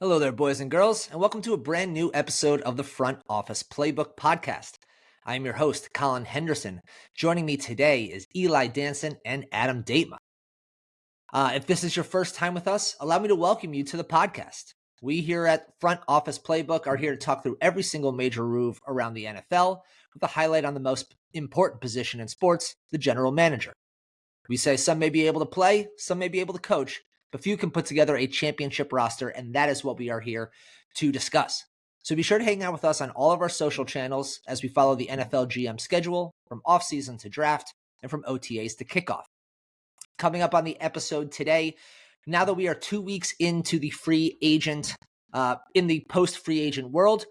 Hello there, boys and girls, and welcome to a brand new episode of the Front Office Playbook podcast. I am your host, Colin Henderson. Joining me today is Eli Danson and Adam Datema. If this is your first time with us, allow me to welcome you to the podcast. We here at Front Office Playbook are here to talk through every single major move around the NFL with a highlight on the most important position in sports, the general manager. We say some may be able to play, some may be able to coach, but few can put together a championship roster, and that is what we are here to discuss. So be sure to hang out with us on all of our social channels as we follow the NFL GM schedule from offseason to draft and from OTAs to kickoff. Coming up on the episode today, now that we are 2 weeks into the free agent, in the post-free agent world,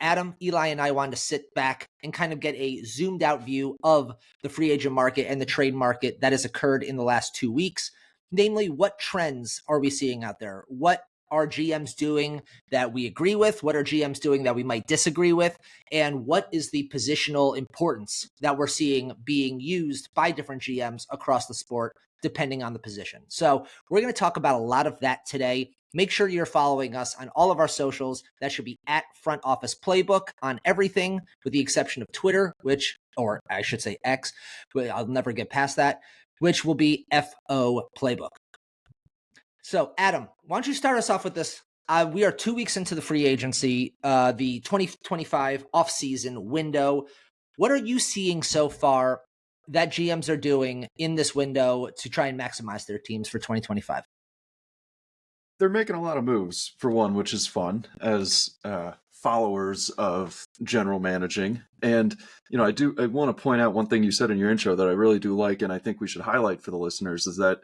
Adam, Eli, and I wanted to sit back and kind of get a zoomed out view of the free agent market and the trade market that has occurred in the last 2 weeks. Namely, what trends are we seeing out there? What are GMs doing that we agree with? What are GMs doing that we might disagree with? And what is the positional importance that we're seeing being used by different GMs across the sport, depending on the position? So we're going to talk about a lot of that today. Make sure you're following us on all of our socials. That should be at Front Office Playbook on everything, with the exception of Twitter, or I should say X, but I'll never get past that, which will be FO Playbook. So, Adam, why don't you start us off with this? We are 2 weeks into the free agency, the 2025 offseason window. What are you seeing so far that GMs are doing in this window to try and maximize their teams for 2025? They're making a lot of moves, for one, which is fun as followers of general managing. And, I want to point out one thing you said in your intro that I really do like, and I think we should highlight for the listeners, is that,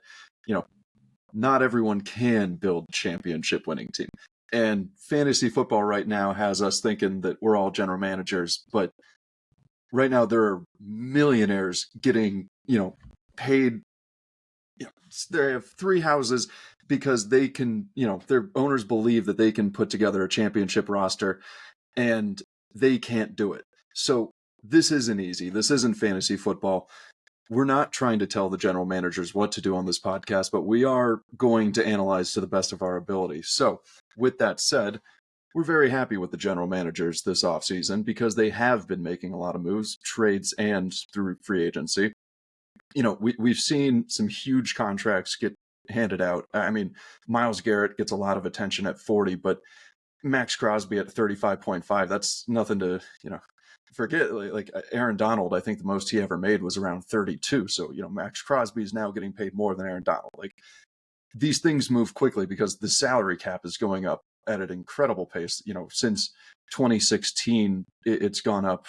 not everyone can build a championship winning team. And fantasy football right now has us thinking that we're all general managers, but right now there are millionaires getting, paid. They have 3 houses because they can, their owners believe that they can put together a championship roster and they can't do it. So this isn't easy. This isn't fantasy football. We're not trying to tell the general managers what to do on this podcast, but we are going to analyze to the best of our ability. So with that said, we're very happy with the general managers this offseason because they have been making a lot of moves, trades and through free agency. We've seen some huge contracts get handed out. I mean, Myles Garrett gets a lot of attention at 40, but Max Crosby at 35.5, that's nothing to, forget. Like Aaron Donald, I think the most he ever made was around 32. So, Max Crosby is now getting paid more than Aaron Donald. Like, these things move quickly because the salary cap is going up at an incredible pace. Since 2016, it's gone up.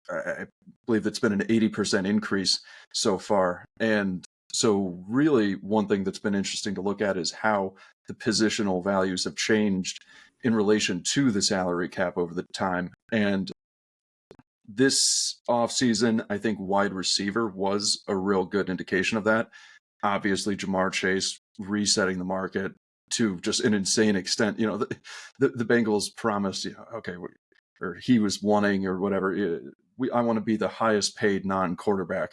I believe it's been an 80% increase so far. And so really one thing that's been interesting to look at is how the positional values have changed in relation to the salary cap over the time. And this offseason, I think wide receiver was a real good indication of that. Obviously, Jamar Chase resetting the market to just an insane extent. The Bengals promised, or he was wanting or whatever, I want to be the highest paid non-quarterback.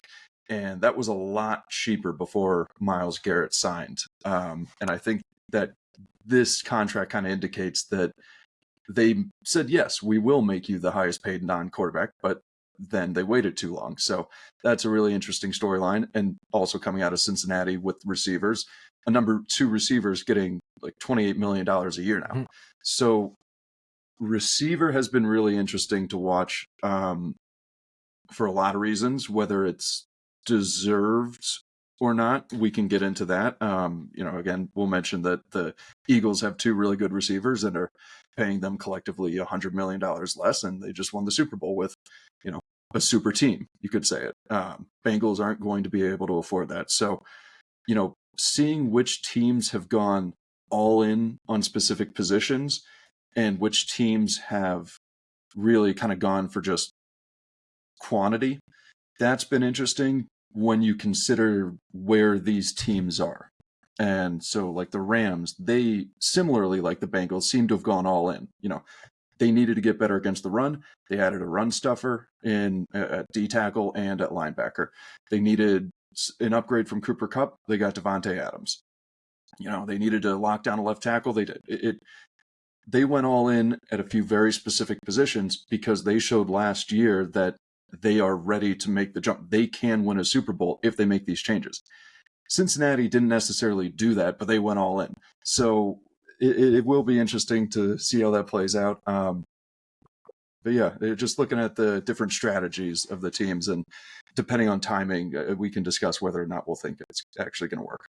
And that was a lot cheaper before Myles Garrett signed. And I think that this contract kind of indicates that they said, yes, we will make you the highest paid non-quarterback, but then they waited too long. So that's a really interesting storyline. And also coming out of Cincinnati with receivers, a number 2 receivers getting like $28 million a year now. Mm-hmm. So receiver has been really interesting to watch for a lot of reasons, whether it's deserved or not. We can get into that. Again, we'll mention that the Eagles have 2 really good receivers and are paying them collectively $100 million less, and they just won the Super Bowl with, a super team, you could say it. Bengals aren't going to be able to afford that. So, seeing which teams have gone all in on specific positions and which teams have really kind of gone for just quantity, that's been interesting when you consider where these teams are. And so like the Rams, they similarly like the Bengals seem to have gone all in. They needed to get better against the run. They added a run stuffer in at D tackle and at linebacker. They needed an upgrade from Cooper Kupp. They got Devontae Adams. They needed to lock down a left tackle. They did. they went all in at a few very specific positions because they showed last year that they are ready to make the jump. They can win a Super Bowl if they make these changes. Cincinnati didn't necessarily do that, but they went all in. So it will be interesting to see how that plays out. But yeah, they're just looking at the different strategies of the teams, and depending on timing, we can discuss whether or not we'll think it's actually going to work.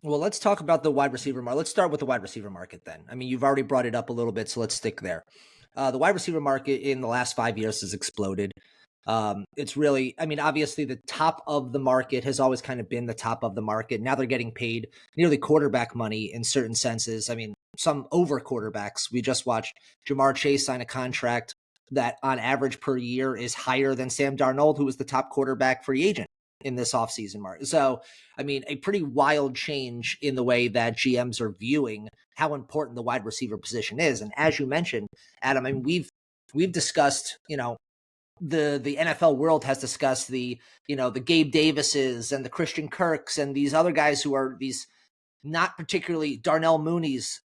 Well, let's talk about the wide receiver market. Let's start with the wide receiver market then. I mean, you've already brought it up a little bit, so let's stick there. The wide receiver market in the last 5 years has exploded. It's really, I mean, obviously the top of the market has always kind of been the top of the market. Now they're getting paid nearly quarterback money in certain senses. I mean, some over quarterbacks. We just watched Jamar Chase sign a contract that on average per year is higher than Sam Darnold, who was the top quarterback free agent in this offseason market. So, I mean, a pretty wild change in the way that GMs are viewing how important the wide receiver position is. And as you mentioned, Adam, I mean, we've discussed, the NFL world has discussed the Gabe Davises and the Christian Kirks and these other guys who are these not particularly Darnell Mooney's,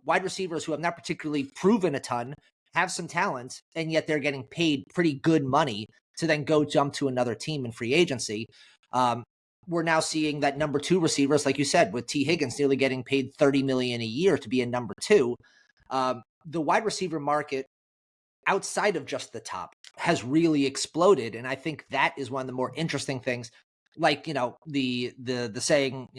wide receivers who have not particularly proven a ton, have some talent, and yet they're getting paid pretty good money to then go jump to another team in free agency. We're now seeing that number two receivers, like you said, with T. Higgins nearly getting paid $30 million a year to be a number two. The wide receiver market outside of just the top has really exploded. And I think that is one of the more interesting things. Like, the saying,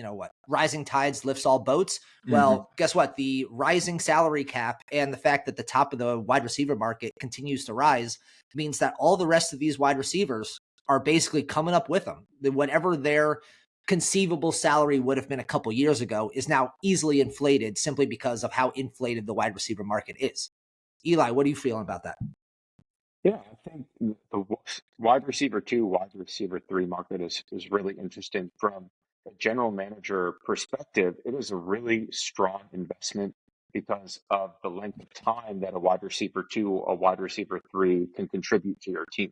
rising tides lifts all boats. Well, guess what? The rising salary cap and the fact that the top of the wide receiver market continues to rise means that all the rest of these wide receivers are basically coming up with them. Whatever their conceivable salary would have been a couple years ago is now easily inflated simply because of how inflated the wide receiver market is. Eli, what are you feeling about that? Yeah, I think the wide receiver two, wide receiver three market is really interesting from a general manager perspective. It is a really strong investment because of the length of time that a wide receiver two, a wide receiver three can contribute to your team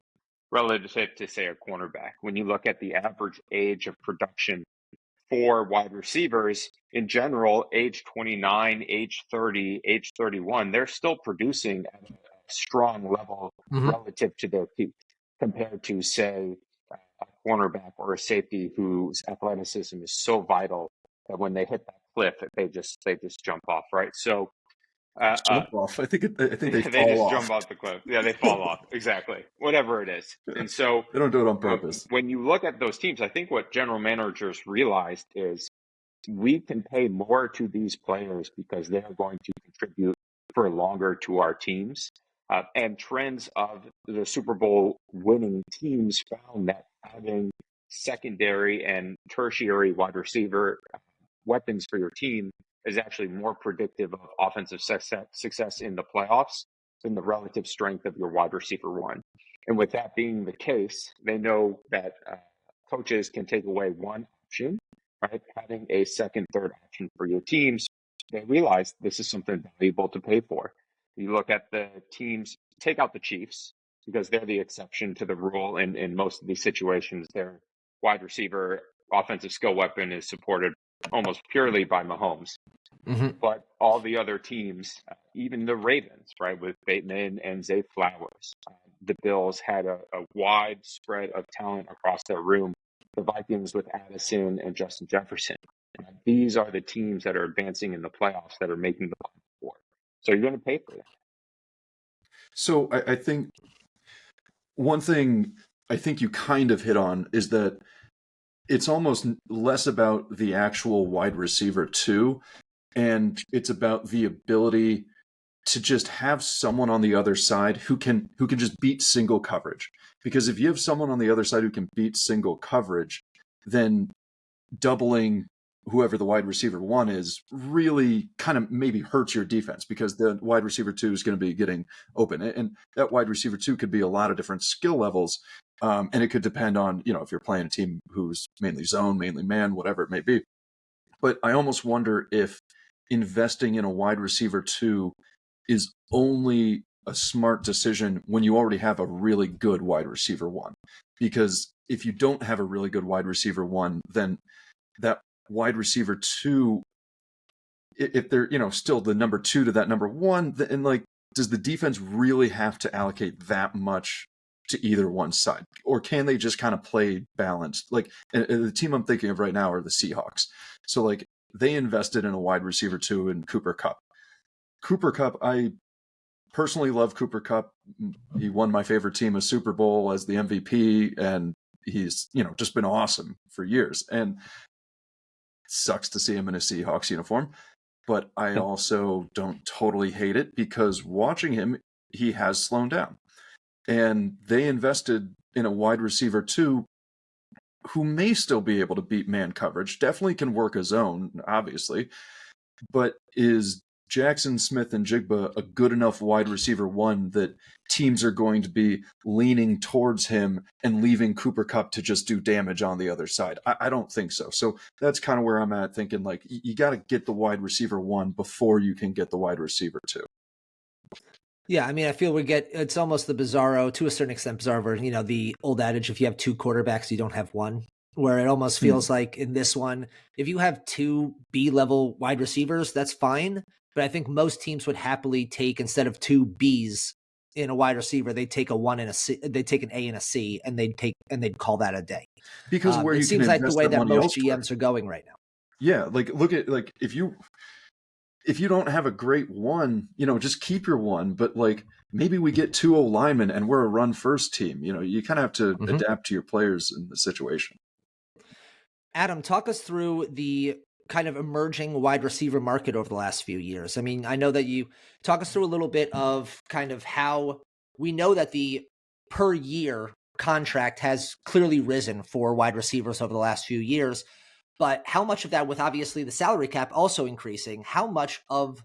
relative to say a cornerback. When you look at the average age of production for wide receivers in general, age 29, age 30, age 31, they're still producing at a strong level relative to their peak compared to, say, a cornerback or a safety whose athleticism is so vital that when they hit that cliff, they just jump off, right? So Jump off. I think they they fall just off. jump off the cliff. Yeah, they fall off. Exactly. Whatever it is. And so They don't do it on purpose. when you look at those teams, I think what general managers realized is we can pay more to these players because they are going to contribute for longer to our teams. And trends of the Super Bowl winning teams found that having secondary and tertiary wide receiver weapons for your team is actually more predictive of offensive success in the playoffs than the relative strength of your wide receiver one. And with that being the case, they know that coaches can take away one option, right? Having a second, third option for your teams. They realize this is something valuable to pay for. You look at the teams, take out the Chiefs because they're the exception to the rule in most of these situations. Their wide receiver offensive skill weapon is supported almost purely by Mahomes. But all the other teams, even the Ravens, right, with Bateman and Zay Flowers, the Bills had a wide spread of talent across their room. The Vikings with Addison and Justin Jefferson. These are the teams that are advancing in the playoffs that are making the Final Four. So you're going to pay for that. So I think one thing I think you kind of hit on is that it's almost less about the actual wide receiver too, and it's about the ability to just have someone on the other side who can just beat single coverage. Because if you have someone on the other side who can beat single coverage, then doubling whoever the wide receiver one is really kind of maybe hurts your defense because the wide receiver two is going to be getting open. And that wide receiver two could be a lot of different skill levels. And it could depend on, if you're playing a team who's mainly zone, mainly man, whatever it may be. But I almost wonder if investing in a wide receiver two is only a smart decision when you already have a really good wide receiver one. Because if you don't have a really good wide receiver one, then that wide receiver two if they're, still the number 2 to that number 1, and like, does the defense really have to allocate that much to either one side, or can they just kind of play balanced? Like, and the team I'm thinking of right now are the Seahawks. So like, they invested in a wide receiver 2 in Cooper Kupp. I personally love Cooper Kupp. He won my favorite team a Super Bowl as the MVP, and he's, just been awesome for years. And it sucks to see him in a Seahawks uniform, but I also don't totally hate it, because watching him, he has slowed down. And they invested in a wide receiver 2 who may still be able to beat man coverage, definitely can work a zone, obviously, but is Jackson Smith and Jigba a good enough wide receiver 1 that teams are going to be leaning towards him and leaving Cooper Kupp to just do damage on the other side? I don't think so. So that's kind of where I'm at, thinking like, you got to get the wide receiver 1 before you can get the wide receiver 2. Yeah, I mean, I feel it's almost the bizarro, to a certain extent, bizarro version, the old adage, if you have 2 quarterbacks, you don't have one, where it almost feels like in this one, if you have 2 B-level wide receivers, that's fine. But I think most teams would happily take, instead of 2 Bs in a wide receiver, they'd take a 1 and a C, they'd take an A and a C, and they'd call that a day. Because where it you seems can like the invest way that that money most elsewhere. GMs are going right now. Yeah, like, look at, like, if you don't have a great 1, just keep your 1, but like, maybe we get 2 O-linemen and we're a run first team. You kind of have to adapt to your players in the situation. Adam, talk us through the kind of emerging wide receiver market over the last few years. I mean, I know that you talk us through a little bit of kind of how we know that the per year contract has clearly risen for wide receivers over the last few years, but how much of that, with obviously the salary cap also increasing, how much of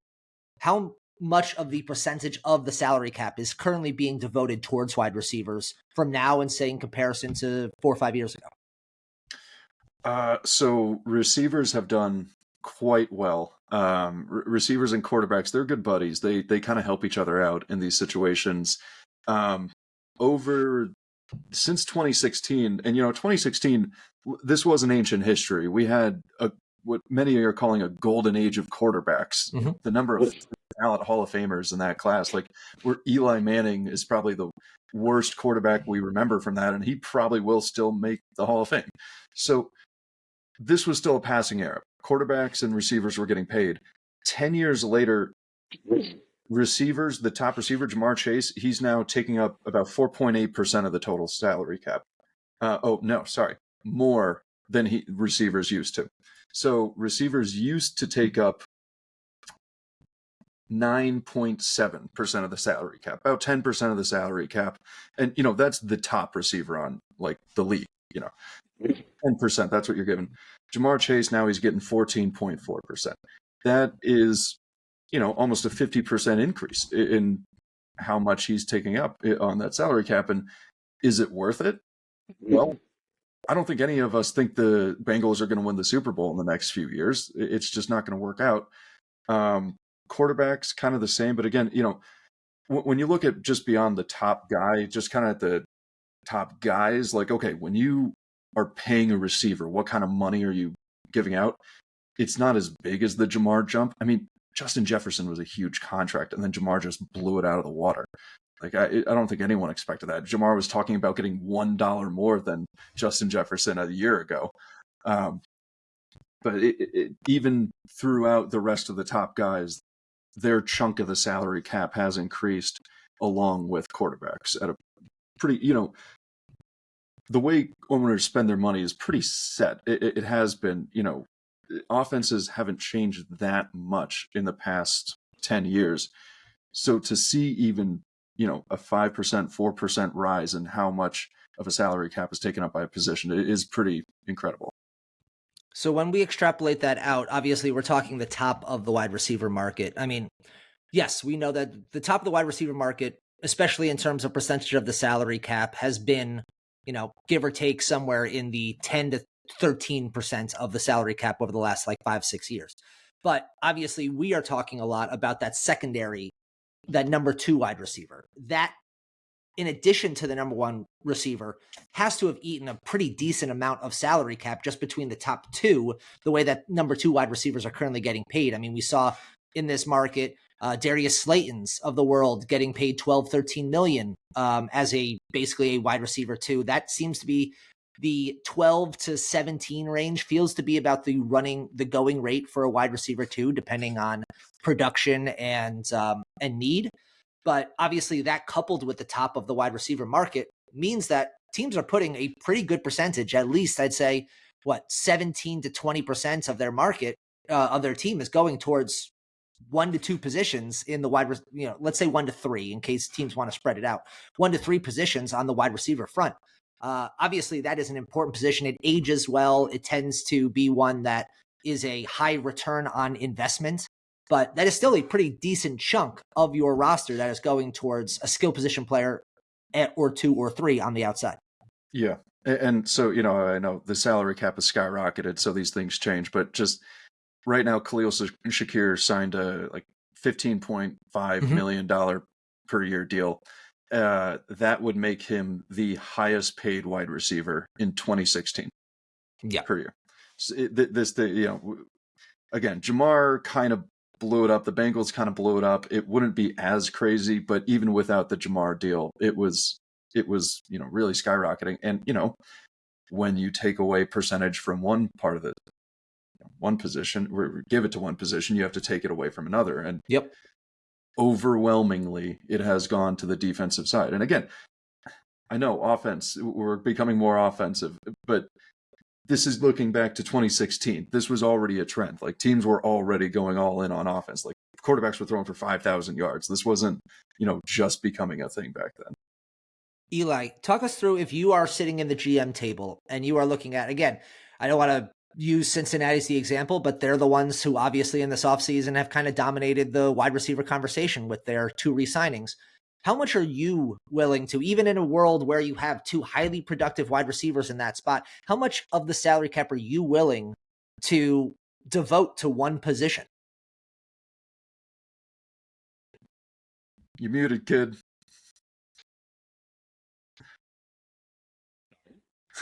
the percentage of the salary cap is currently being devoted towards wide receivers from now and, say, in comparison to 4 or 5 years ago? So receivers have done quite well. Receivers and quarterbacks, they're good buddies. They kind of help each other out in these situations. Since 2016, and 2016, this was an ancient history. We had what many are calling a golden age of quarterbacks. The number of talent Hall of Famers in that class, like, where Eli Manning is probably the worst quarterback we remember from that, and he probably will still make the Hall of Fame. So this was still a passing era. Quarterbacks and receivers were getting paid. 10 years later, receivers, the top receiver, Jamar Chase, he's now taking up about 4.8% of the total salary cap. More than receivers used to. So receivers used to take up 9.7% of the salary cap, about 10% of the salary cap. And, that's the top receiver on, like, the league, 10%, that's what you're giving. Jamar Chase, now he's getting 14.4%. That is, almost a 50% increase in how much he's taking up on that salary cap. And is it worth it? Well, I don't think any of us think the Bengals are going to win the Super Bowl in the next few years. It's just not going to work out. Quarterbacks, kind of the same. But again, when you look at just beyond the top guy, just kind of at the top guys, like, okay, when you are paying a receiver, what kind of money are you giving out? It's not as big as the Jamar jump. I mean, Justin Jefferson was a huge contract, and then Jamar just blew it out of the water. Like, I don't think anyone expected that. Jamar was talking about getting $1 more than Justin Jefferson a year ago. But even throughout the rest of the top guys, their chunk of the salary cap has increased along with quarterbacks at a pretty, the way owners spend their money is pretty set. It has been, offenses haven't changed that much in the past 10 years. So to see even, a 5%, 4% rise in how much of a salary cap is taken up by a position, it is pretty incredible. So when we extrapolate that out, obviously we're talking the top of the wide receiver market. I mean, yes, we know that the top of the wide receiver market, especially in terms of percentage of the salary cap, has been, give or take somewhere in the 10 to 13% of the salary cap over the last 5-6 years. But obviously we are talking a lot about that secondary, that number 2 wide receiver. That in addition to the number one receiver, has to have eaten a pretty decent amount of salary cap just between the top two, the way that number two wide receivers are currently getting paid. I mean, we saw in this market, Darius Slayton's of the world getting paid 12, 13 million as basically a wide receiver too. That seems to be the 12 to 17 range, feels to be about the going rate for a wide receiver too, depending on production and need. But obviously that coupled with the top of the wide receiver market means that teams are putting a pretty good percentage, at least I'd say, 17 to 20% of their market, of their team is going towards 1 to 2 positions in the let's say 1 to 3 in case teams want to spread it out, 1 to 3 positions on the wide receiver front. Obviously that is an important position. It ages well. It tends to be one that is a high return on investment, but that is still a pretty decent chunk of your roster that is going towards a skill position player or 2 or 3 on the outside. Yeah. And so, I know the salary cap has skyrocketed, so these things change, but just right now, Khalil Shakir signed a $15.5 million per year deal. That would make him the highest paid wide receiver in 2016 per year. So again, Jamar kind of blew it up. The Bengals kind of blew it up. It wouldn't be as crazy, but even without the Jamar deal, it was really skyrocketing. And when you take away percentage from one part of one position, or give it to one position, you have to take it away from another. And overwhelmingly, it has gone to the defensive side. And again, I know offense, we're becoming more offensive, but this is looking back to 2016. This was already a trend. Like teams were already going all in on offense. Like quarterbacks were throwing for 5,000 yards. This wasn't, just becoming a thing back then. Eli, talk us through, if you are sitting in the GM table and you are looking at, again, I don't want to use Cincinnati as the example, but they're the ones who obviously in this offseason have kind of dominated the wide receiver conversation with their 2 re-signings. How much are you willing to, even in a world where you have 2 highly productive wide receivers in that spot, how much of the salary cap are you willing to devote to one position? You muted, kid.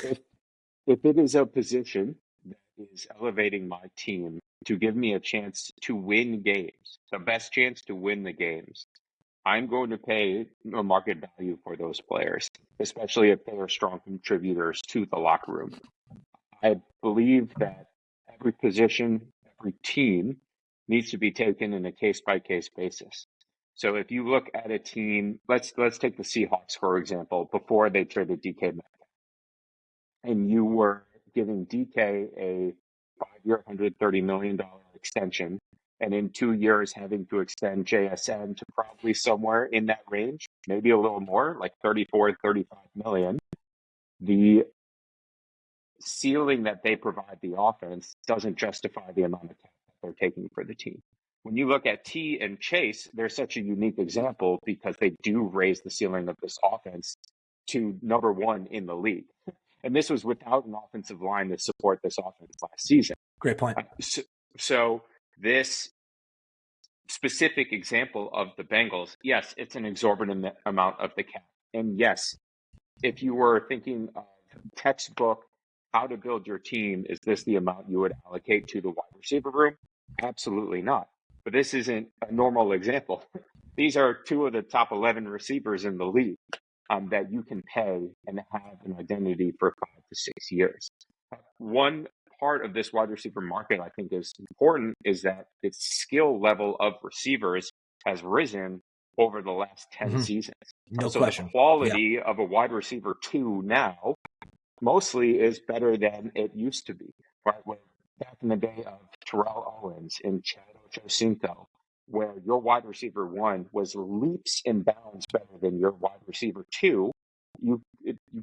If it is a position that is elevating my team to give me a chance to win games, the best chance to win the games, I'm going to pay a market value for those players, especially if they are strong contributors to the locker room. I believe that every position, every team needs to be taken in a case-by-case basis. So if you look at a team, let's take the Seahawks, for example, before they traded DK Metcalf, and you were giving DK a 5-year, $130 million extension, and in 2 years having to extend JSN to probably somewhere in that range, maybe a little more, like 34, 35 million. The ceiling that they provide the offense doesn't justify the amount of cap that they're taking for the team. When you look at T and Chase, they're such a unique example because they do raise the ceiling of this offense to number 1 in the league. And this was without an offensive line to support this offense last season. Great point. So this specific example of the Bengals, yes, it's an exorbitant amount of the cap. And yes, if you were thinking of textbook how to build your team, is this the amount you would allocate to the wide receiver room? Absolutely not. But this isn't a normal example. These are 2 of the top 11 receivers in the league that you can pay and have an identity for 5 to 6 years. One part of this wide receiver market I think is important is that its skill level of receivers has risen over the last 10 seasons. No so question. The quality of a wide receiver 2 now mostly is better than it used to be, right? Where back in the day of Terrell Owens and Chad Ochocinco, where your wide receiver 1 was leaps and bounds better than your wide receiver 2, you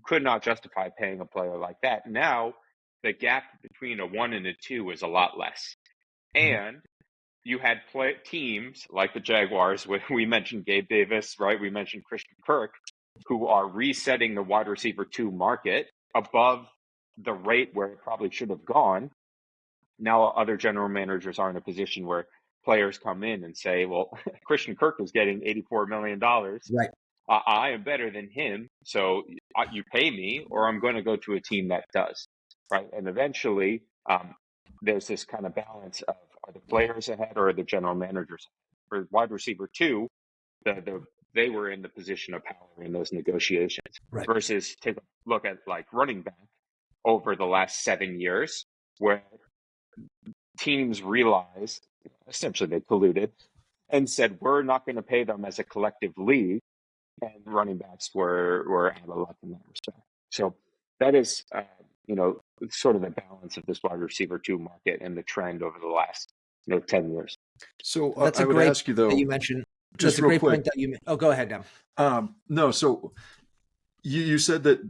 could not justify paying a player like that. Now, the gap between a 1 and a 2 is a lot less. And you had teams like the Jaguars, we mentioned Gabe Davis, right? We mentioned Christian Kirk, who are resetting the wide receiver 2 market above the rate where it probably should have gone. Now other general managers are in a position where players come in and say, well, Christian Kirk was getting $84 million. Right. I am better than him, so you pay me, or I'm going to go to a team that does, right? And eventually, there's this kind of balance of, are the players ahead or are the general managers ahead? For wide receiver two, they were in the position of power in those negotiations. Right. Versus take a look at like running back over the last 7 years, where teams realized, essentially they colluded and said, we're not going to pay them as a collective league, and running backs were out of luck in that respect. So that is, sort of the balance of this wide receiver two market and the trend over the last 10 years. So That's I a would great ask you though, that you mentioned. just That's a real great quick. point that you. Oh, go ahead, Dem. No, so you said that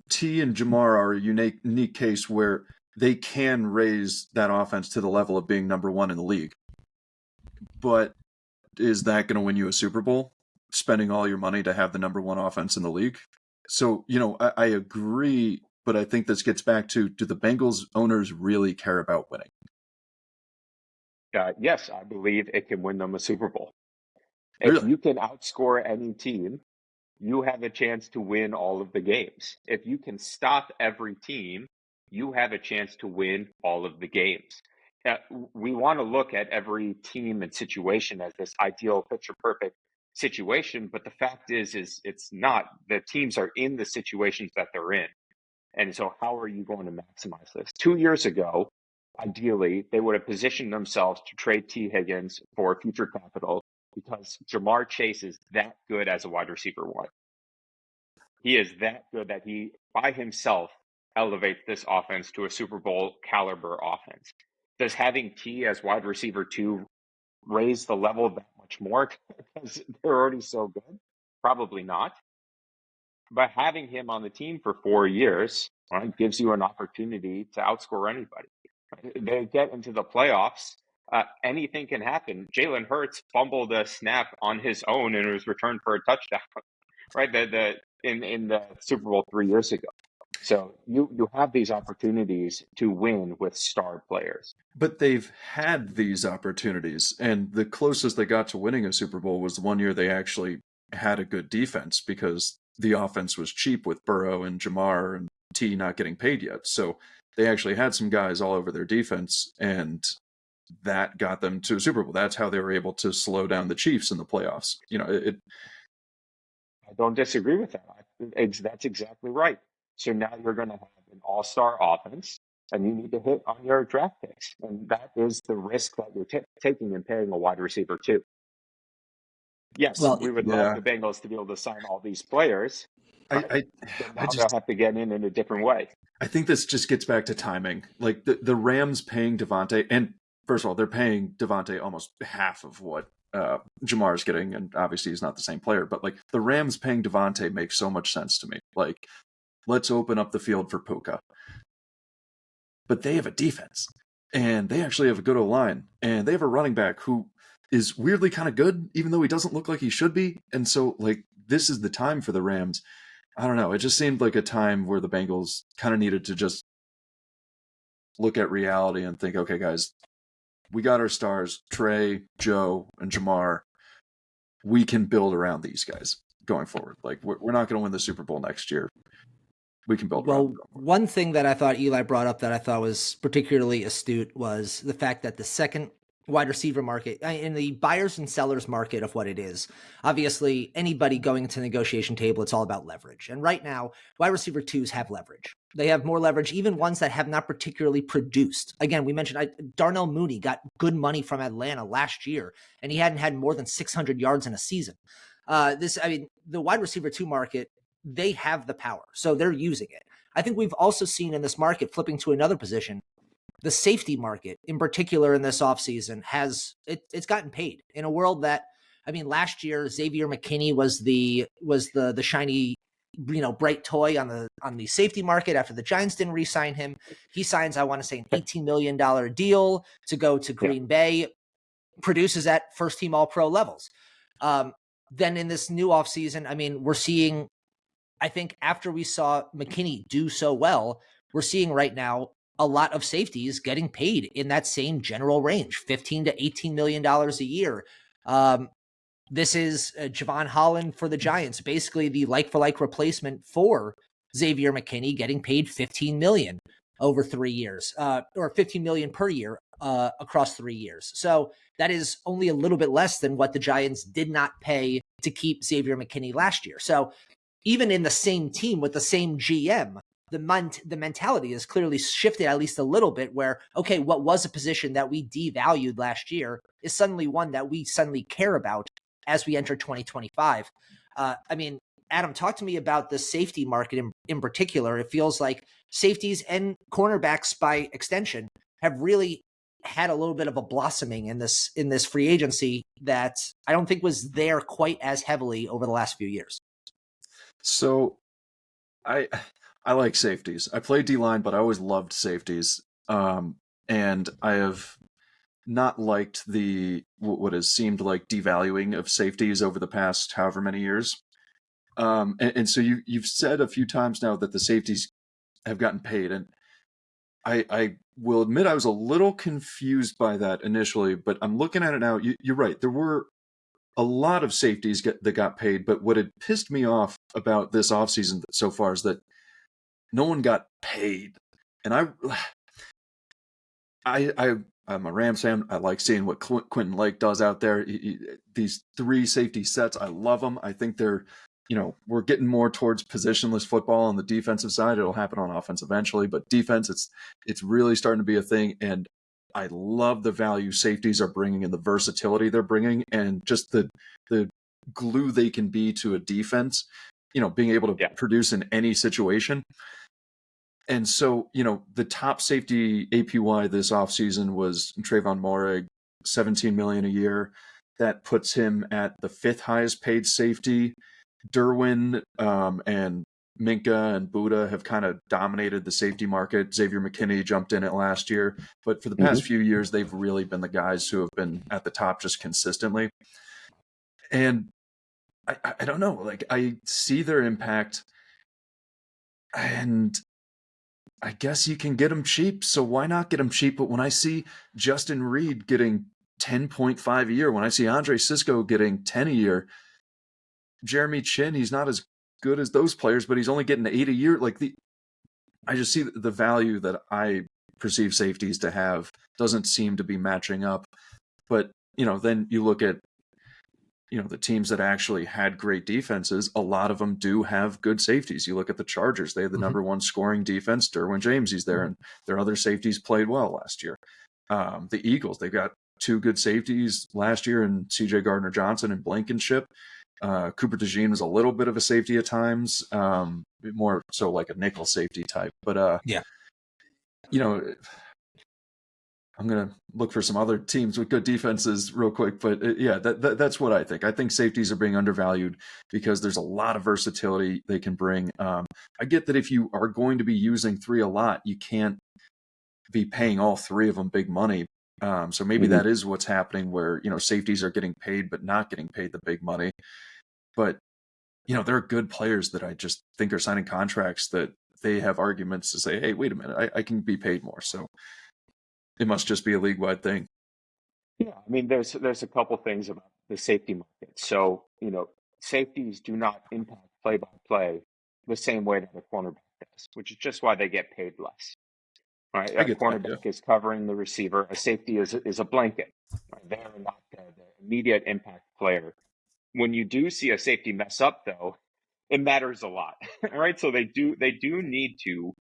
T and Jamar are a unique case where they can raise that offense to the level of being number one in the league. But is that going to win you a Super Bowl? Spending all your money to have the number one offense in the league? So, I agree, but I think this gets back to, do the Bengals owners really care about winning? Yes, I believe it can win them a Super Bowl. If Really? you can outscore any team, you have a chance to win all of the games. If you can stop every team, you have a chance to win all of the games. We want to look at every team and situation as this ideal picture perfect situation, but the fact is it's not. The teams are in the situations that they're in. And so how are you going to maximize this? 2 years ago, ideally, they would have positioned themselves to trade T. Higgins for future capital, because Jamar Chase is that good as a wide receiver one. He is that good that he, by himself, elevates this offense to a Super Bowl caliber offense. Does having T as wide receiver two raise the level that much more because they're already so good? Probably not. But having him on the team for 4 years, right, gives you an opportunity to outscore anybody. They get into the playoffs. Anything can happen. Jalen Hurts fumbled a snap on his own and it was returned for a touchdown, right? In the Super Bowl 3 years ago. So you have these opportunities to win with star players. But they've had these opportunities, and the closest they got to winning a Super Bowl was the one year they actually had a good defense, because the offense was cheap with Burrow and Jamar and T not getting paid yet. So they actually had some guys all over their defense, and that got them to a Super Bowl. That's how they were able to slow down the Chiefs in the playoffs. I don't disagree with that. That's exactly right. So now you're going to have an all-star offense, and you need to hit on your draft picks. And that is the risk that you're taking in paying a wide receiver too. Yes, Well, we would love the Bengals to be able to sign all these players. But now they'll have to get in a different way. I think this just gets back to timing. Like the Rams paying Devontae, and first of all, they're paying Devontae almost half of what Jamar is getting, and obviously he's not the same player, but like the Rams paying Devontae makes so much sense to me. Like, let's open up the field for Puka. But they have a defense, and they actually have a good O-line, and they have a running back who is weirdly kind of good, even though he doesn't look like he should be. And so, like, this is the time for the Rams. I don't know. It just seemed like a time where the Bengals kind of needed to just look at reality and think, okay, guys, we got our stars, Trey, Joe, and Jamar. We can build around these guys going forward. Like, we're not going to win the Super Bowl next year. We can build around them. One thing that I thought Eli brought up that I thought was particularly astute was the fact that the second wide receiver market, in the buyers and sellers market of what it is, obviously anybody going to the negotiation table, it's all about leverage. And right now, wide receiver twos have leverage. They have more leverage, even ones that have not particularly produced. Again, we mentioned Darnell Mooney got good money from Atlanta last year, and he hadn't had more than 600 yards in a season. The wide receiver two market, they have the power, so they're using it. I think we've also seen in this market, flipping to another position, the safety market in particular in this offseason it's gotten paid in a world that, last year Xavier McKinney was the shiny, bright toy on the safety market after the Giants didn't re-sign him. He signs, I want to say, an $18 million deal to go to Green Bay, produces at first team All-Pro levels. Then in this new offseason, we're seeing, I think after we saw McKinney do so well, we're seeing right now a lot of safeties getting paid in that same general range, $15 to $18 million a year. This is Javon Holland for the Giants, basically the like-for-like replacement for Xavier McKinney, getting paid $15 million over 3 years, or $15 million per year across 3 years. So that is only a little bit less than what the Giants did not pay to keep Xavier McKinney last year. So even in the same team with the same GM, the mentality has clearly shifted at least a little bit, where, okay, what was a position that we devalued last year is suddenly one that we suddenly care about as we enter 2025. I mean, Adam, talk to me about the safety market in particular. It feels like safeties and cornerbacks by extension have really had a little bit of a blossoming in this free agency that I don't think was there quite as heavily over the last few years. So I like safeties. I play D-line, but I always loved safeties. And I have not liked what has seemed like devaluing of safeties over the past however many years. And so you've said a few times now that the safeties have gotten paid, and I will admit I was a little confused by that initially, but I'm looking at it now. You're right. There were a lot of safeties that got paid, but what had pissed me off about this offseason so far is that no one got paid. And I'm a Rams fan. I like seeing what Quentin Lake does out there. These 3 safety sets, I love them. I think they're, we're getting more towards positionless football on the defensive side. It'll happen on offense eventually, but defense, it's really starting to be a thing. And I love the value safeties are bringing and the versatility they're bringing, and just the glue they can be to a defense, being able to produce in any situation. And so, the top safety APY this offseason was Trayvon Moehrig, $17 million a year. That puts him at the 5th highest paid safety. Derwin and Minka and Buddha have kind of dominated the safety market. Xavier McKinney jumped in it last year. But for the past few years, they've really been the guys who have been at the top just consistently. And I don't know, like, I see their impact, and I guess you can get them cheap, so why not get them cheap? But when I see Justin Reed getting 10.5 a year, when I see Andre Sisco getting 10 a year, Jeremy Chin, he's not as good as those players, but he's only getting 8 a year. I just see the value that I perceive safeties to have doesn't seem to be matching up. But, then you look at, the teams that actually had great defenses, a lot of them do have good safeties. You look at the Chargers, they have the number 1 scoring defense. Derwin James, he's there, and their other safeties played well last year. The Eagles, they've got 2 good safeties last year, and CJ Gardner-Johnson and Blankenship. Cooper DeJean was a little bit of a safety at times, more so like a nickel safety type. But I'm going to look for some other teams with good defenses real quick. But that's what I think. I think safeties are being undervalued because there's a lot of versatility they can bring. I get that if you are going to be using 3 a lot, you can't be paying all 3 of them big money. So maybe that is what's happening, where, safeties are getting paid but not getting paid the big money. But, there are good players that I just think are signing contracts that they have arguments to say, hey, wait a minute, I can be paid more. So it must just be a league-wide thing. Yeah, I mean, there's a couple things about the safety market. So, safeties do not impact play-by-play the same way that a cornerback does, which is just why they get paid less. Right? I A get that, cornerback is covering the receiver. A safety is a blanket. Right? They are not the immediate impact player. When you do see a safety mess up, though, it matters a lot. Right? So they do need to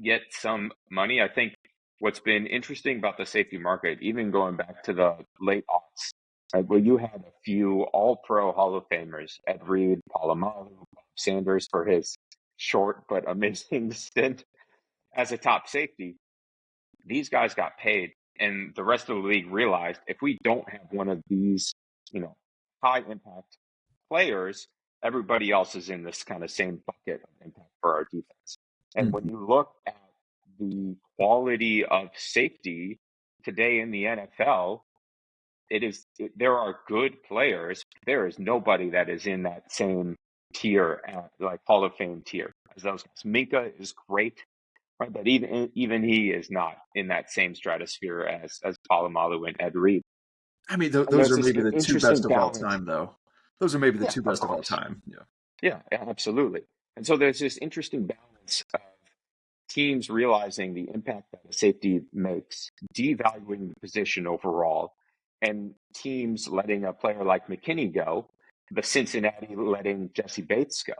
get some money. I think what's been interesting about the safety market, even going back to the late aughts, right, where you had a few All-Pro Hall of Famers, Ed Reed, Polamalu, Bob Sanders for his short but amazing stint as a top safety. These guys got paid, and the rest of the league realized, if we don't have one of these, high impact players, everybody else is in this kind of same bucket of impact for our defense. And when you look at the quality of safety today in the NFL, there are good players. There is nobody that is in that same tier, like Hall of Fame tier, as those guys. Minka is great, right? But even he is not in that same stratosphere as Polamalu and Ed Reed. I mean, And those there's are this maybe the two interesting best of all balance. time, though. Those are maybe the Yeah, two of best of all course. time. Yeah. Yeah, absolutely. And so there's this interesting balance of teams realizing the impact that a safety makes, devaluing the position overall, and teams letting a player like McKinney go, the Cincinnati letting Jesse Bates go.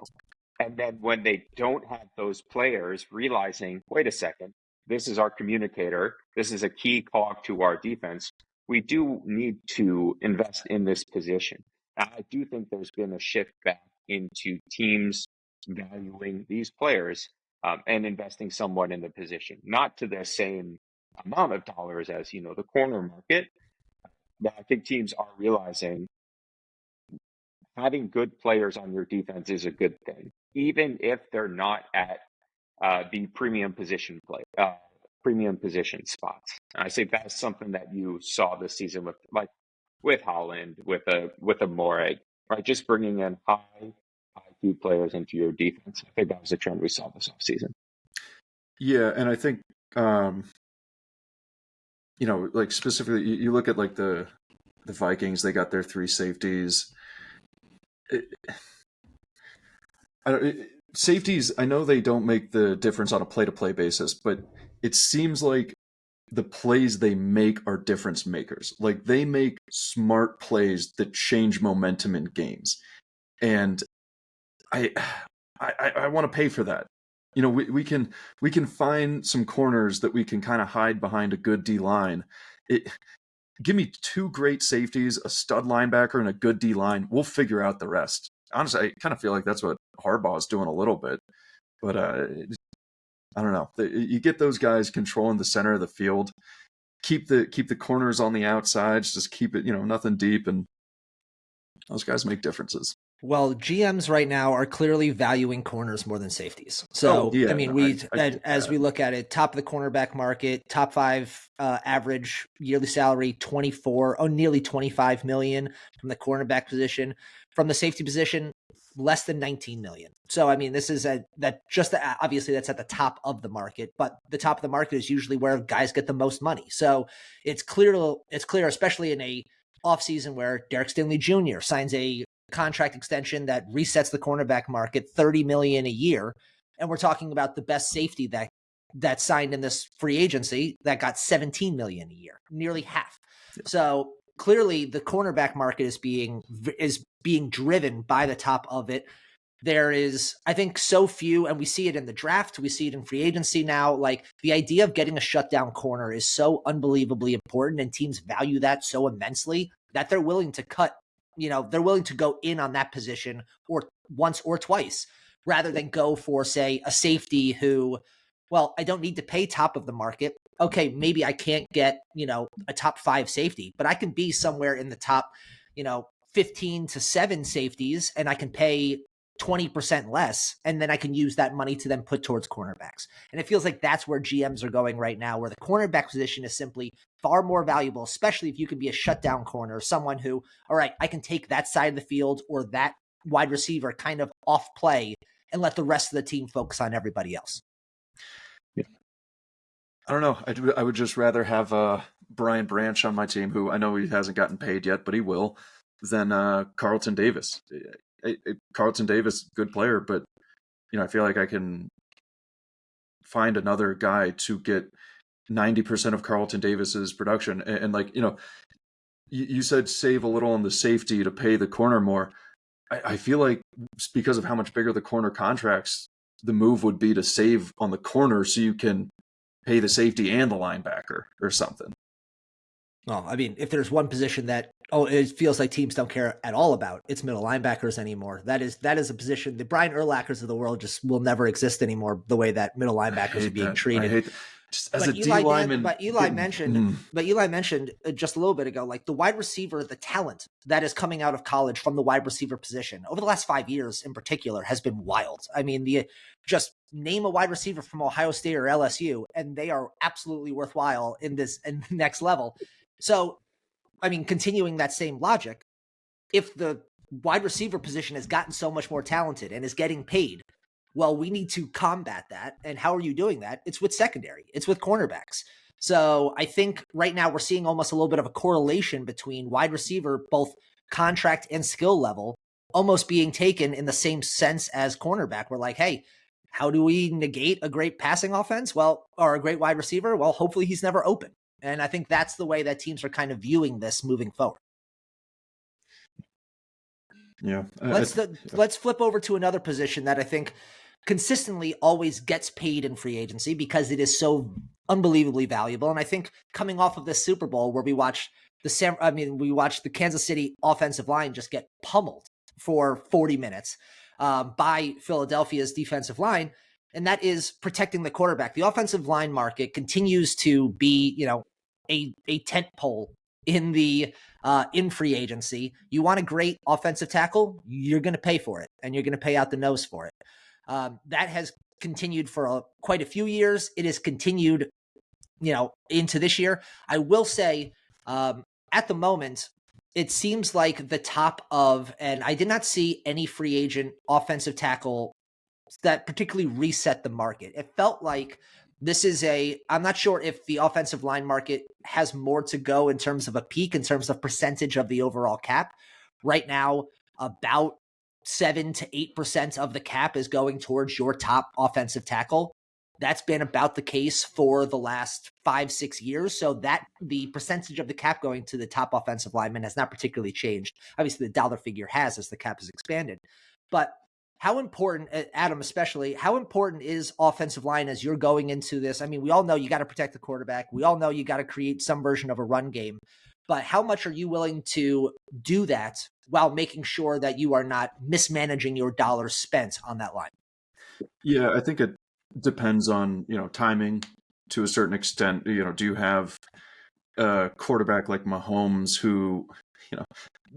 And then when they don't have those players realizing, wait a second, this is our communicator, this is a key cog to our defense, we do need to invest in this position. And I do think there's been a shift back into teams valuing these players and investing somewhat in the position, not to the same amount of dollars as the corner market. But I think teams are realizing having good players on your defense is a good thing, even if they're not at the premium position spots. And I say that's something that you saw this season with Holland, with a Moreg, right? Just bringing in high IQ players into your defense. I think that was a trend we saw this offseason. Yeah, and I think like specifically, you look at like the Vikings. They got their three safeties. Safeties, I know they don't make the difference on a play-to-play basis, but it seems like the plays they make are difference makers. Like they make smart plays that change momentum in games, and I I want to pay for that. We can find some corners that we can kind of hide behind a good D line. Give me two great safeties, a stud linebacker, and a good D line. We'll figure out the rest. Honestly, I kind of feel like that's what Harbaugh is doing a little bit. But I don't know. You get those guys controlling the center of the field. Keep the corners on the outsides. Just keep it, nothing deep, and those guys make differences. Well, GMs right now are clearly valuing corners more than safeties. So, yeah, I mean, as we look at it, top of the cornerback market, top five average yearly salary, nearly 25 million from the cornerback position. From the safety position, less than 19 million. So, I mean, this is obviously that's at the top of the market, but the top of the market is usually where guys get the most money. So it's clear, especially in a offseason where Derek Stingley Jr. signs a contract extension that resets the cornerback market, $30 million a year. And we're talking about the best safety that signed in this free agency that got $17 million a year, nearly half. Yeah. So clearly the cornerback market is being driven by the top of it. There is, I think, so few, and we see it in the draft, we see it in free agency now. Like the idea of getting a shutdown corner is so unbelievably important, and teams value that so immensely that they're willing to they're willing to go in on that position or once or twice rather than go for, say, a safety who, well, I don't need to pay top of the market. Okay, maybe I can't get, a top 5 safety, but I can be somewhere in the top, 15 to 7 safeties, and I can pay 20% less, and then I can use that money to then put towards cornerbacks. And it feels like that's where GMs are going right now, where the cornerback position is simply far more valuable, especially if you can be a shutdown corner, someone who, all right, I can take that side of the field or that wide receiver kind of off play and let the rest of the team focus on everybody else. Yeah. I don't know. I would just rather have Brian Branch on my team, who I know he hasn't gotten paid yet, but he will, than Carlton Davis. Carlton Davis, good player, but I feel like I can find another guy to get 90% of Carlton Davis's production. And like, you said save a little on the safety to pay the corner more. I feel like because of how much bigger the corner contracts, the move would be to save on the corner so you can pay the safety and the linebacker or something. Well, I mean, if there's one position that it feels like teams don't care at all about, it's middle linebackers anymore. That is a position. The Brian Urlachers of the world just will never exist anymore. The way that middle linebackers are being treated. I hate that. Just as a D lineman. But Eli mentioned just a little bit ago, like the wide receiver, the talent that is coming out of college from the wide receiver position over the last 5 years in particular has been wild. I mean, just name a wide receiver from Ohio State or LSU, and they are absolutely worthwhile in the next level. So, I mean, continuing that same logic, if the wide receiver position has gotten so much more talented and is getting paid, well, we need to combat that. And how are you doing that? It's with secondary. It's with cornerbacks. So I think right now we're seeing almost a little bit of a correlation between wide receiver, both contract and skill level, almost being taken in the same sense as cornerback. We're like, hey, how do we negate a great passing offense? Well, or a great wide receiver? Well, hopefully he's never open. And I think that's the way that teams are kind of viewing this moving forward. Yeah. Let's flip over to another position that I think consistently always gets paid in free agency because it is so unbelievably valuable. And I think coming off of this Super Bowl where we watched the Kansas City offensive line just get pummeled for 40 minutes by Philadelphia's defensive line, and that is protecting the quarterback. The offensive line market continues to be, a tent pole in the in free agency. You want a great offensive tackle, you're going to pay for it, and you're going to pay out the nose for it. That has continued for quite a few years. It has continued, into this year. I will say, at the moment, it seems like the top of, and I did not see any free agent offensive tackle that particularly reset the market. It felt like I'm not sure if the offensive line market has more to go in terms of a peak, in terms of percentage of the overall cap. Right now, about 7 to 8% of the cap is going towards your top offensive tackle. That's been about the case for the last 5-6 years. So that the percentage of the cap going to the top offensive lineman has not particularly changed. Obviously, the dollar figure has as the cap has expanded. But how important, Adam especially, how important is offensive line as you're going into this? I mean, we all know you got to protect the quarterback. We all know you got to create some version of a run game. But how much are you willing to do that while making sure that you are not mismanaging your dollars spent on that line? Yeah, I think it depends on, timing to a certain extent. Do you have a quarterback like Mahomes who,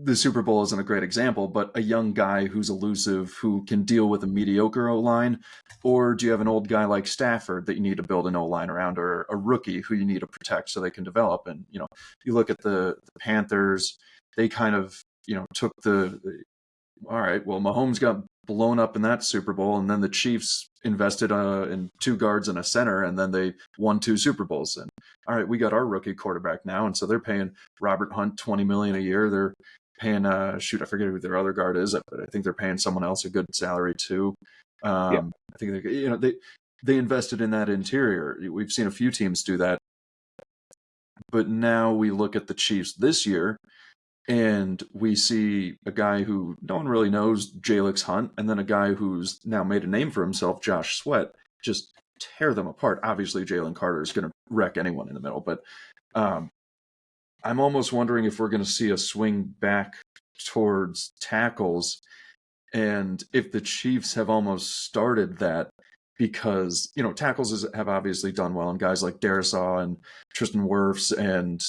the Super Bowl isn't a great example, but a young guy who's elusive, who can deal with a mediocre O-line? Or do you have an old guy like Stafford that you need to build an O-line around, or a rookie who you need to protect so they can develop? And, you look at the Panthers, they kind of, took all right, well, Mahomes got blown up in that Super Bowl, and then the Chiefs invested in 2 guards and a center, and then they won 2 Super Bowls. And all right, we got our rookie quarterback now, and so they're paying Robert Hunt $20 million a year. They're paying I forget who their other guard is, but I think they're paying someone else a good salary too. I think they invested in that interior. We've seen a few teams do that, but now we look at the Chiefs this year, and we see a guy who no one really knows, Jalix Hunt, and then a guy who's now made a name for himself, Josh Sweat, just tear them apart. Obviously, Jalen Carter is going to wreck anyone in the middle, but I'm almost wondering if we're going to see a swing back towards tackles, and if the Chiefs have almost started that, because tackles have obviously done well, and guys like Darisaw and Tristan Wirfs and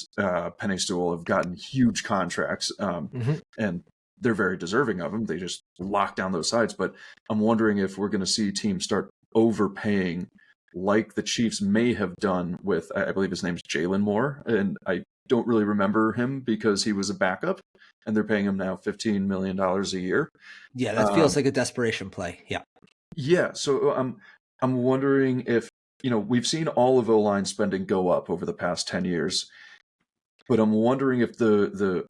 Penny Sewell have gotten huge contracts, and they're very deserving of them. They just lock down those sides. But I'm wondering if we're going to see teams start overpaying, like the Chiefs may have done with, I believe his name's Jalen Moore, and I don't really remember him because he was a backup, and they're paying him now $15 million a year. Yeah, that feels like a desperation play. Yeah. Yeah, so I'm wondering if, we've seen all of O-line spending go up over the past 10 years, but I'm wondering if the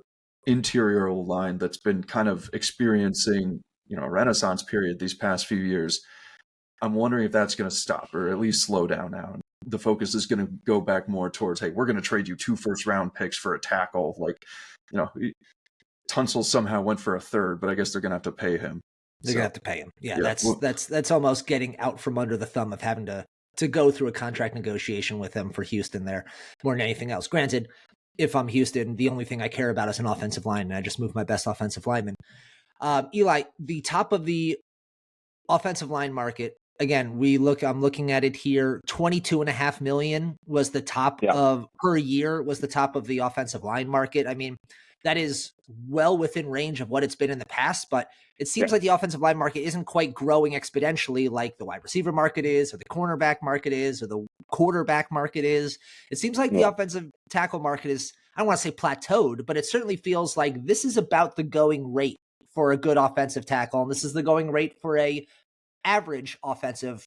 interior O-line that's been kind of experiencing, a renaissance period these past few years, I'm wondering if that's going to stop or at least slow down now. And the focus is going to go back more towards, hey, we're going to trade you 2 first-round picks for a tackle. Like, Tunsil somehow went for a third, but I guess they're going to have to pay him. They're gonna have to pay him. Yeah, that's almost getting out from under the thumb of having to go through a contract negotiation with him for Houston there more than anything else. Granted, if I'm Houston, the only thing I care about is an offensive line, and I just move my best offensive lineman. Eli, the top of the offensive line market, again, I'm looking at it here. $22.5 million was the top of per year was the top of the offensive line market. I mean, that is well within range of what it's been in the past, but it seems like the offensive line market isn't quite growing exponentially like the wide receiver market is, or the cornerback market is, or the quarterback market is. It seems like the offensive tackle market is, I don't want to say plateaued, but it certainly feels like this is about the going rate for a good offensive tackle. And this is the going rate for a average offensive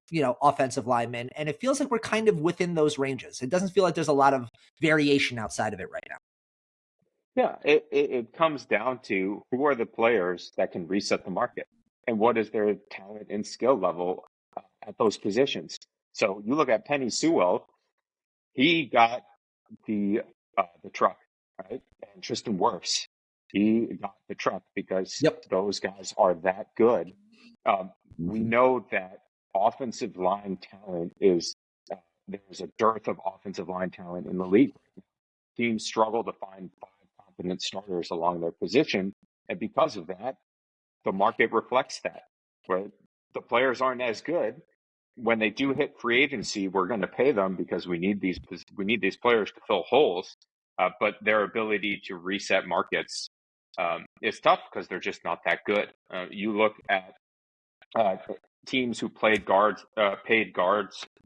linemen. And it feels like we're kind of within those ranges. It doesn't feel like there's a lot of variation outside of it right now. Yeah, it comes down to who are the players that can reset the market and what is their talent and skill level at those positions. So you look at Penny Sewell, he got the truck, right? And Tristan Wirfs, he got the truck because Yep. those guys are that good. We know that offensive line talent is there's a dearth of offensive line talent in the league. Teams struggle to find five competent starters along their position, and because of that, the market reflects that. Right? The players aren't as good. When they do hit free agency, we're going to pay them because we need these players to fill holes. But their ability to reset markets is tough because they're just not that good. You look at teams who paid guards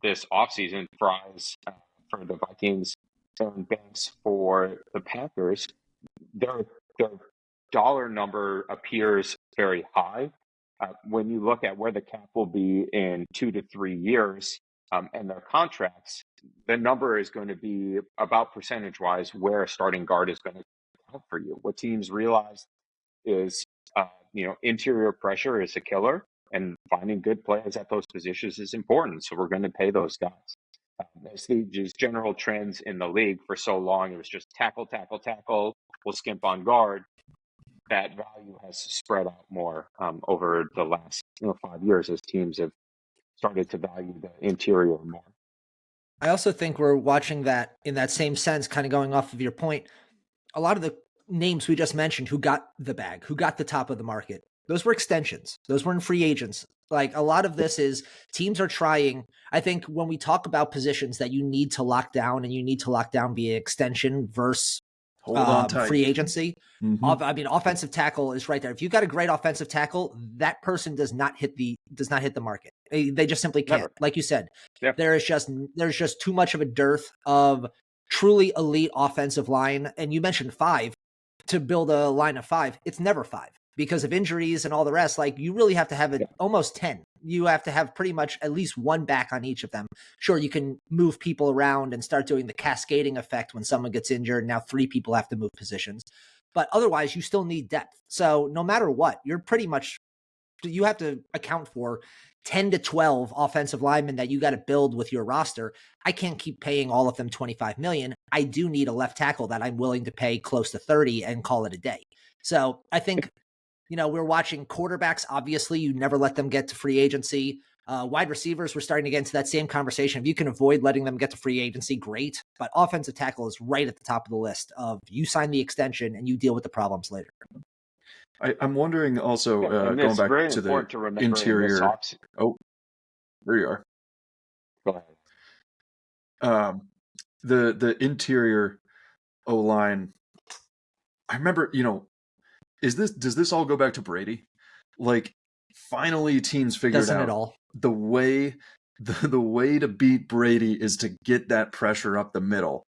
this offseason. Fries for the Vikings, Aaron Banks for the Packers. Their dollar number appears very high. When you look at where the cap will be in 2 to 3 years and their contracts, the number is going to be about percentage-wise where a starting guard is going to count for you. What teams realize is, interior pressure is a killer, and finding good players at those positions is important. So we're going to pay those guys. I see just general trends in the league for so long. It was just tackle, tackle, tackle. We'll skimp on guard. That value has spread out more over the last 5 years as teams have started to value the interior more. I also think we're watching that in that same sense, kind of going off of your point. A lot of the names we just mentioned who got the bag, who got the top of the market, those were extensions. Those weren't free agents. Like a lot of this is teams are trying. I think when we talk about positions that you need to lock down and you need to lock down via extension versus Hold on tight. free agency. I mean, offensive tackle is right there. If you got a great offensive tackle, that person does not hit the market. They just simply can't. Never. Like you said, Yeah. there's just too much of a dearth of truly elite offensive line. And you mentioned 5 to build a line of 5. It's never 5 because of injuries and all the rest. Like you really have to have it almost 10. You have to have pretty much at least one back on each of them. Sure, you can move people around and start doing the cascading effect when someone gets injured. Now 3 people have to move positions, but otherwise you still need depth. So no matter what, you have to account for 10 to 12 offensive linemen that you got to build with your roster. I can't keep paying all of them $25 million. I do need a left tackle that I'm willing to pay close to 30 and call it a day. So I think, we're watching quarterbacks. Obviously, you never let them get to free agency. Wide receivers, we're starting to get into that same conversation. If you can avoid letting them get to free agency, great. But offensive tackle is right at the top of the list of you sign the extension and you deal with the problems later. I'm wondering also, going back to the interior. Oh, there you are. Go ahead. The interior O-line. I remember, does this all go back to Brady? Like, finally, teams figured out the way to beat Brady is to get that pressure up the middle.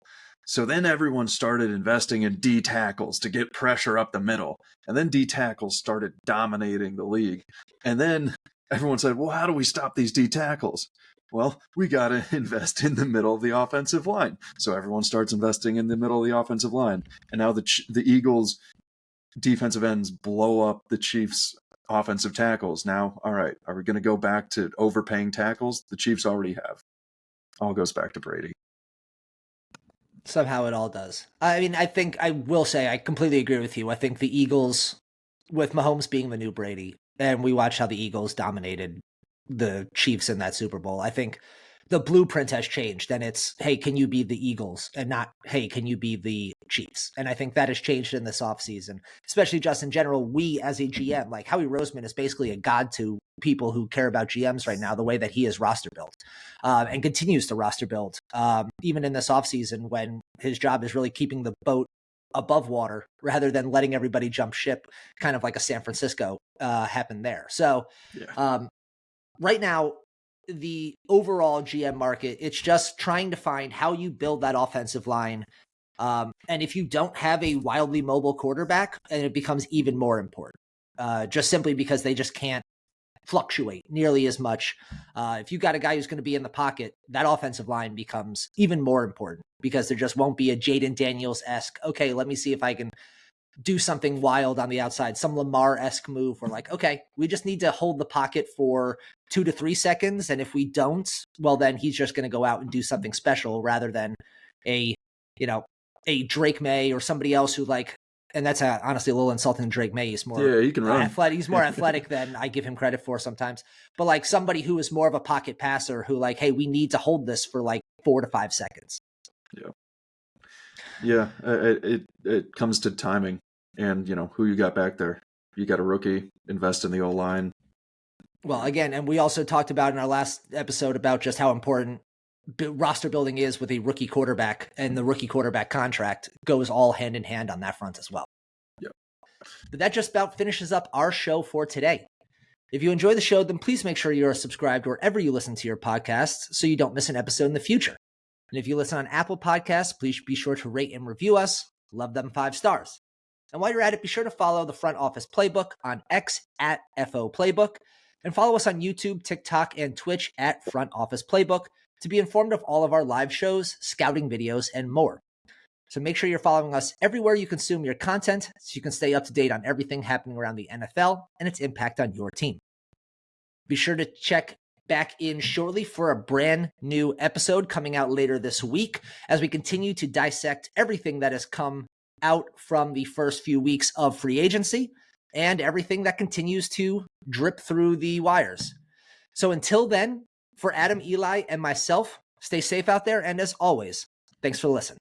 So then everyone started investing in D tackles to get pressure up the middle. And then D tackles started dominating the league. And then everyone said, well, how do we stop these D tackles? Well, we got to invest in the middle of the offensive line. So everyone starts investing in the middle of the offensive line. And now the Eagles defensive ends blow up the Chiefs offensive tackles. Now, all right, are we going to go back to overpaying tackles? The Chiefs already have. All goes back to Brady. Somehow it all does. I mean, I think I will say I completely agree with you. I think the Eagles, with Mahomes being the new Brady, and we watched how the Eagles dominated the Chiefs in that Super Bowl. I think the blueprint has changed, and it's, hey, can you be the Eagles, and not, hey, can you be the Chiefs? And I think that has changed in this offseason, especially just in general. We as a GM, like Howie Roseman is basically a god to people who care about GMs right now, the way that he is roster built and continues to roster build, even in this offseason when his job is really keeping the boat above water rather than letting everybody jump ship, kind of like a San Francisco happened there. So right now, the overall GM market, it's just trying to find how you build that offensive line. And if you don't have a wildly mobile quarterback, and it becomes even more important, just simply because they just can't fluctuate nearly as much. If you got a guy who's going to be in the pocket, that offensive line becomes even more important because there just won't be a Jaden Daniels-esque, okay, let me see if I can do something wild on the outside, some Lamar-esque move where like, okay, we just need to hold the pocket for 2 to 3 seconds. And if we don't, well, then he's just going to go out and do something special rather than a Drake May or somebody else who like, and that's honestly a little insulting to Drake May. He's more he can run. athletic. He's more athletic than I give him credit for sometimes. But like somebody who is more of a pocket passer who like, hey, we need to hold this for like 4 to 5 seconds. Yeah. It comes to timing and, who you got back there. You got a rookie, invest in the O-line. Well, again, and we also talked about in our last episode about just how important roster building is with a rookie quarterback, and the rookie quarterback contract goes all hand in hand on that front as well. Yep. But that just about finishes up our show for today. If you enjoy the show, then please make sure you're subscribed wherever you listen to your podcasts so you don't miss an episode in the future. And if you listen on Apple Podcasts, please be sure to rate and review us. Love them 5 stars. And while you're at it, be sure to follow the Front Office Playbook on X at FO Playbook, and follow us on YouTube, TikTok, and Twitch at Front Office Playbook to be informed of all of our live shows, scouting videos, and more. So make sure you're following us everywhere you consume your content so you can stay up to date on everything happening around the NFL and its impact on your team. Be sure to check back in shortly for a brand new episode coming out later this week as we continue to dissect everything that has come out from the first few weeks of free agency and everything that continues to drip through the wires. So until then, for Adam, Eli, and myself, stay safe out there, and as always, thanks for listening.